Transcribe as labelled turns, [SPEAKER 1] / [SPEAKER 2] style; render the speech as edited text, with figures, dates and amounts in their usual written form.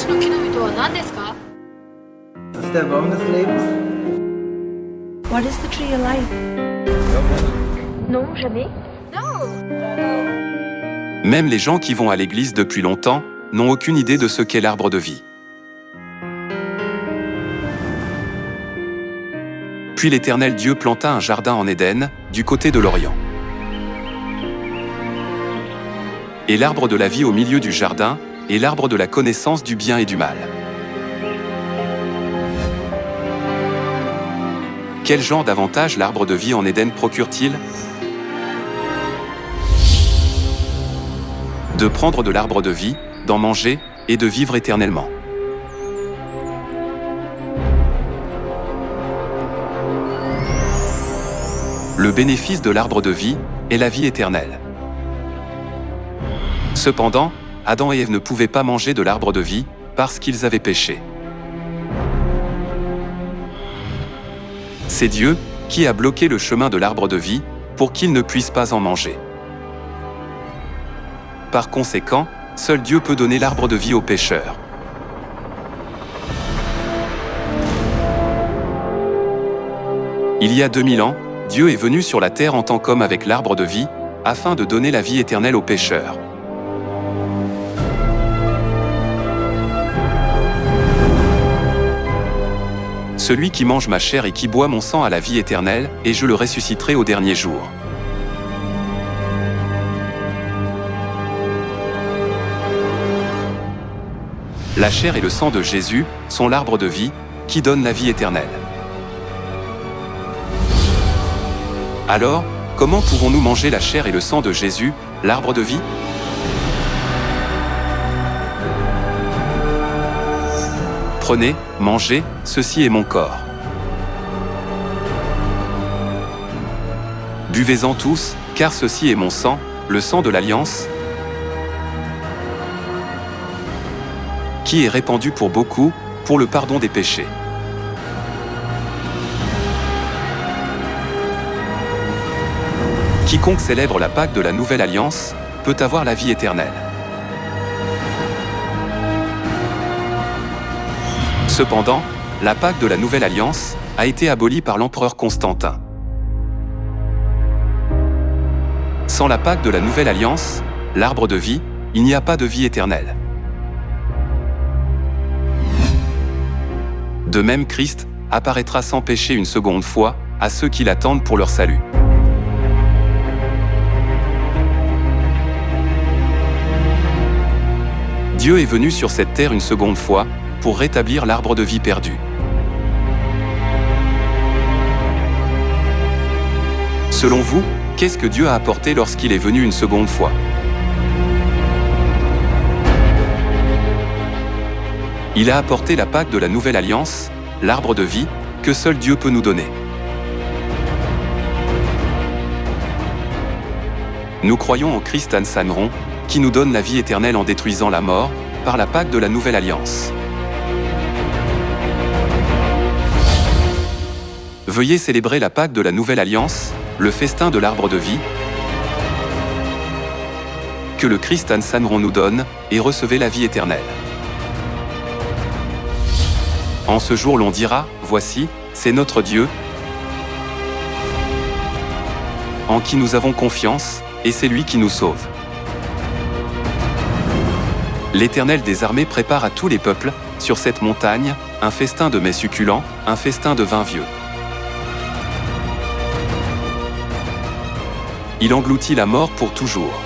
[SPEAKER 1] 命の木の実とは何ですか?
[SPEAKER 2] Das ist der Baum des Lebens.
[SPEAKER 3] What is the tree of life? Non, jamais.
[SPEAKER 4] Même les gens qui vont à l'église depuis longtemps n'ont aucune idée de ce qu'est l'arbre de vie. Puis l'Éternel Dieu planta un jardin en Éden, du côté de l'Orient. Et l'arbre de la vie au milieu du jardin, et l'arbre de la connaissance du bien et du mal. Quel genre d'avantage l'arbre de vie en Éden procure-t-il? De prendre de l'arbre de vie, d'en manger, et de vivre éternellement. Le bénéfice de l'arbre de vie est la vie éternelle. Cependant, Adam et Ève ne pouvaient pas manger de l'arbre de vie parce qu'ils avaient péché. C'est Dieu qui a bloqué le chemin de l'arbre de vie pour qu'ils ne puissent pas en manger. Par conséquent, seul Dieu peut donner l'arbre de vie aux pécheurs. Il y a 2000 ans, Dieu est venu sur la terre en tant qu'homme avec l'arbre de vie, afin de donner la vie éternelle aux pécheurs. Celui qui mange ma chair et qui boit mon sang a la vie éternelle, et je le ressusciterai au dernier jour. La chair et le sang de Jésus sont l'arbre de vie qui donne la vie éternelle. Alors, comment pouvons-nous manger la chair et le sang de Jésus, l'arbre de vie? Prenez, mangez, ceci est mon corps. Buvez-en tous, car ceci est mon sang, le sang de l'Alliance, qui est répandu pour beaucoup, pour le pardon des péchés. Quiconque célèbre la Pâque de la Nouvelle Alliance peut avoir la vie éternelle. Cependant, la Pâque de la Nouvelle Alliance a été abolie par l'empereur Constantin. Sans la Pâque de la Nouvelle Alliance, l'arbre de vie, il n'y a pas de vie éternelle. De même, Christ apparaîtra sans péché une seconde fois à ceux qui l'attendent pour leur salut. Dieu est venu sur cette terre une seconde fois pour rétablir l'arbre de vie perdu. Selon vous, qu'est-ce que Dieu a apporté lorsqu'il est venu une seconde fois? Il a apporté la Pâque de la Nouvelle Alliance, l'arbre de vie, que seul Dieu peut nous donner. Nous croyons en Christ Ansanron, qui nous donne la vie éternelle en détruisant la mort, par la Pâque de la Nouvelle Alliance. Veuillez célébrer la Pâque de la Nouvelle Alliance, le festin de l'arbre de vie, que le Christ Ansanron nous donne, et recevez la vie éternelle. En ce jour l'on dira, voici, c'est notre Dieu, en qui nous avons confiance, et c'est lui qui nous sauve. L'Éternel des armées prépare à tous les peuples, sur cette montagne, un festin de mets succulents, un festin de vin vieux. Il engloutit la mort pour toujours.